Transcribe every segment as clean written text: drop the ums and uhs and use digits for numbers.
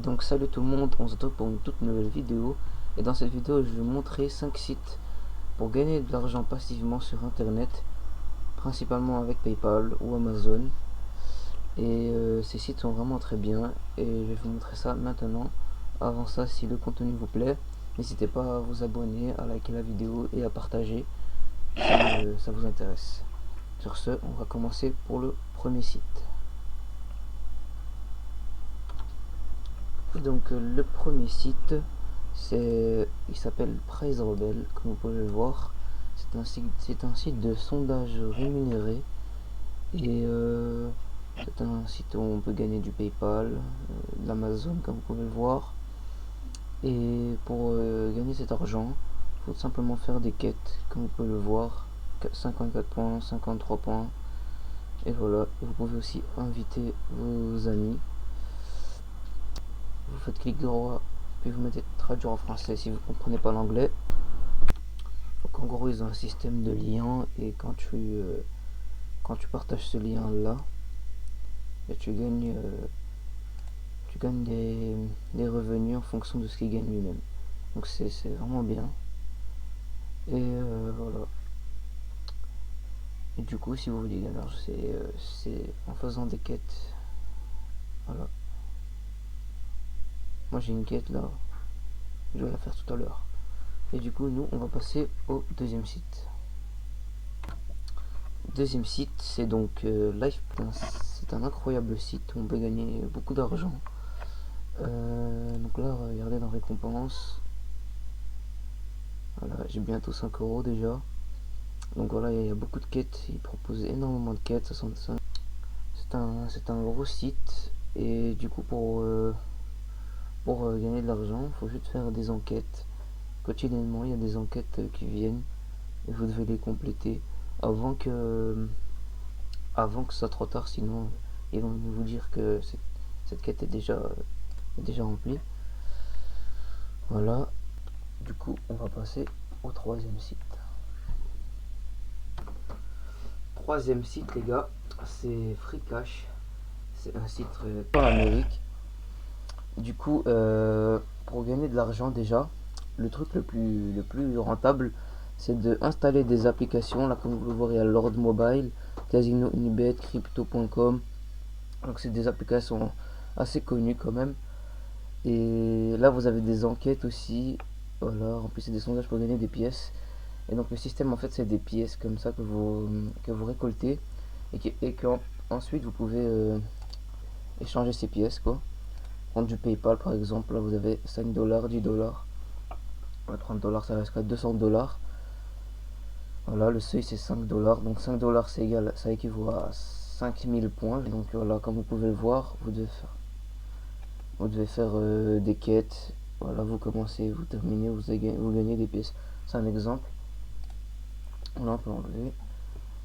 Donc salut tout le monde, on se retrouve pour une toute nouvelle vidéo. Et dans cette vidéo je vais vous montrer 5 sites pour gagner de l'argent passivement sur internet, principalement avec PayPal ou Amazon. Et ces sites sont vraiment très bien et je vais vous montrer ça maintenant. Avant ça, si le contenu vous plaît, n'hésitez pas à vous abonner, à liker la vidéo et à partager si ça vous intéresse. Sur ce, on va commencer pour le premier site. Donc le premier site, il s'appelle Price Rebel, comme vous pouvez le voir. C'est un site de sondage rémunéré et c'est un site où on peut gagner du PayPal, de l'Amazon, comme vous pouvez le voir. Et pour gagner cet argent, il faut simplement faire des quêtes, comme vous pouvez le voir, 54 points, 53 points, et voilà. Vous pouvez aussi inviter vos amis. Vous faites clic droit, puis vous mettez traduire en français si vous ne comprenez pas l'anglais. Donc en gros ils ont un système de liens et quand tu partages ce lien là, tu gagnes des revenus en fonction de ce qu'il gagne lui-même. Donc c'est vraiment bien. Et voilà. Et du coup si vous voulez gagner, c'est en faisant des quêtes. Voilà. Moi j'ai une quête là, je vais la faire tout à l'heure. Et du coup nous on va passer au deuxième site. Deuxième site, c'est donc Life. C'est un incroyable site où on peut gagner beaucoup d'argent. Donc là, regardez dans récompense. Voilà, j'ai bientôt 5 € déjà. Donc voilà, il y a beaucoup de quêtes. Il propose énormément de quêtes. 65. C'est un gros site. Et du coup, pour gagner de l'argent, il faut juste faire des enquêtes. Quotidiennement, il y a des enquêtes qui viennent. Et vous devez les compléter avant que, avant que ce soit trop tard. Sinon, ils vont vous dire que cette quête est déjà remplie. Voilà. Du coup, on va passer au troisième site. Troisième site, les gars, c'est Free Cash. C'est un site en Amérique. Du coup, pour gagner de l'argent déjà, le truc le plus rentable, c'est de installer des applications. Là, comme vous le voyez, à Lord Mobile, Casino Unibet, Crypto.com. Donc, c'est des applications assez connues quand même. Et là, vous avez des enquêtes aussi. Voilà, remplissez des sondages pour gagner des pièces. Et donc, le système, en fait, c'est des pièces comme ça que vous récoltez. Et qu'ensuite, vous pouvez échanger ces pièces, quoi. Prendre du PayPal, par exemple. Là, vous avez 5 $, 10 $. 30 $, ça reste à 200 $. Voilà, le seuil, c'est 5 $. Donc, 5 $, c'est égal, ça équivaut à 5000 points. Et donc, voilà, comme vous pouvez le voir, vous devez faire des quêtes. Voilà, vous commencez, vous terminez, vous gagnez des pièces. C'est un exemple. Là, on peut enlever.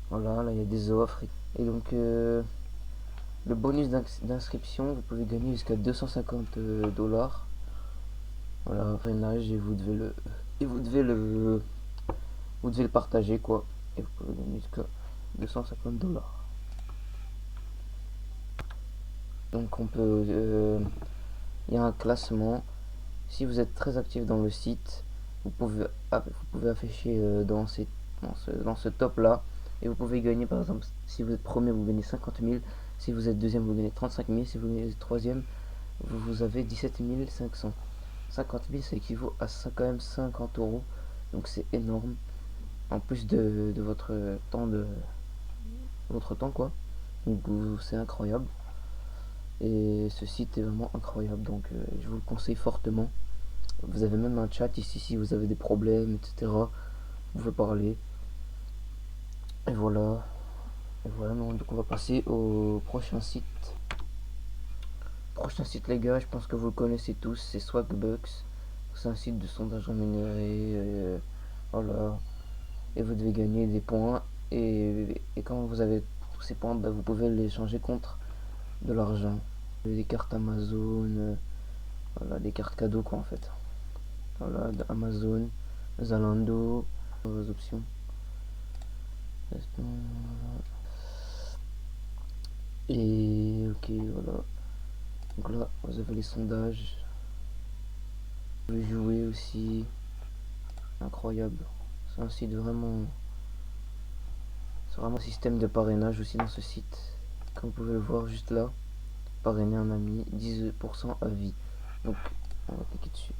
Voilà, là, il y a des offres. Et donc, le bonus d'inscription, vous pouvez gagner jusqu'à 250 $. Voilà, freinage, et vous devez le partager, quoi. Et vous pouvez gagner jusqu'à 250 $. Donc, il y a un classement. Si vous êtes très actif dans le site, vous pouvez afficher dans ce top là. Et vous pouvez gagner, par exemple, si vous êtes premier, vous gagnez 50 000. Si vous êtes deuxième, vous gagnez 35 000. Si vous êtes troisième, vous avez 17 500. 50 000, ça équivaut à quand même 50 €. Donc c'est énorme. En plus de votre temps, quoi. Donc c'est incroyable. Et ce site est vraiment incroyable. Donc je vous le conseille fortement. Vous avez même un chat ici si vous avez des problèmes, etc. Vous pouvez parler. Et voilà. Et voilà, donc on va passer au prochain site. Prochain site, les gars, je pense que vous le connaissez tous, c'est Swagbucks. C'est un site de sondage rémunéré. Voilà. Et vous devez gagner des points. Et quand vous avez tous ces points, bah, vous pouvez les changer contre de l'argent. Des cartes Amazon, voilà, des cartes cadeaux, quoi, en fait. Voilà, Amazon, Zalando, vos options. Et ok, voilà. Donc là, vous avez les sondages. Vous pouvez jouer aussi. Incroyable. C'est un site vraiment... C'est vraiment un système de parrainage aussi dans ce site. Comme vous pouvez le voir juste là. Parrainer un ami, 10% à vie. Donc, on va cliquer dessus.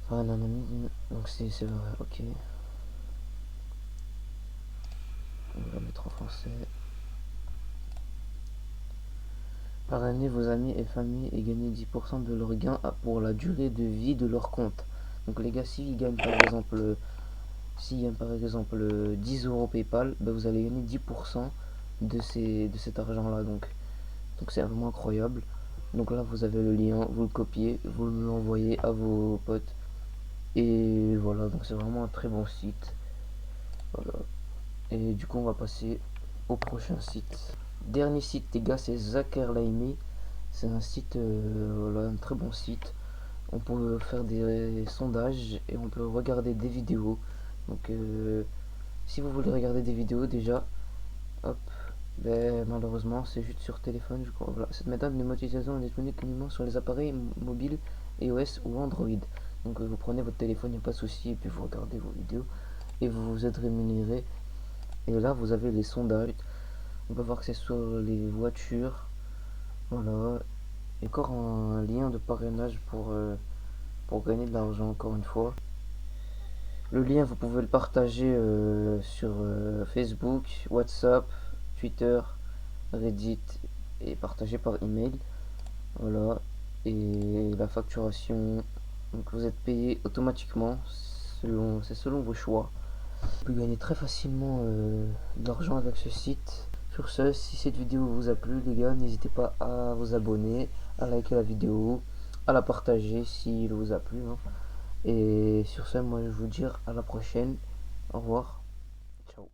Parrainer un ami, donc c'est vrai, ok. On va mettre en français. Parrainer vos amis et familles et gagner 10% de leurs gains pour la durée de vie de leur compte. Donc les gars, s'ils gagnent par exemple, 10 euros PayPal, ben vous allez gagner 10% de cet argent là. Donc c'est vraiment incroyable. Donc là vous avez le lien, vous le copiez, vous l'envoyez à vos potes. Et voilà, donc c'est vraiment un très bon site. Voilà. Et du coup on va passer au prochain site. Dernier site les gars, c'est Zakerlaimi. C'est un site, voilà, un très bon site. On peut faire des sondages et on peut regarder des vidéos. Donc si vous voulez regarder des vidéos déjà, hop, ben, malheureusement c'est juste sur téléphone je crois. Voilà. Cette méthode de monétisation est disponible uniquement sur les appareils mobiles iOS ou Android. Donc vous prenez votre téléphone, il n'y a pas de souci, et puis vous regardez vos vidéos et vous êtes rémunéré. Et là vous avez les sondages. On peut voir que c'est sur les voitures. Voilà. Et encore un lien de parrainage pour gagner de l'argent encore une fois. Le lien vous pouvez le partager sur Facebook, WhatsApp, Twitter, Reddit et partager par email. Voilà. Et la facturation, donc vous êtes payé automatiquement c'est selon vos choix. Vous pouvez gagner très facilement de l'argent avec ce site. Sur ce, si cette vidéo vous a plu les gars, n'hésitez pas à vous abonner, à liker la vidéo, à la partager s'il vous a plu, hein. Et sur ce, moi je vous dis à la prochaine. Au revoir. Ciao.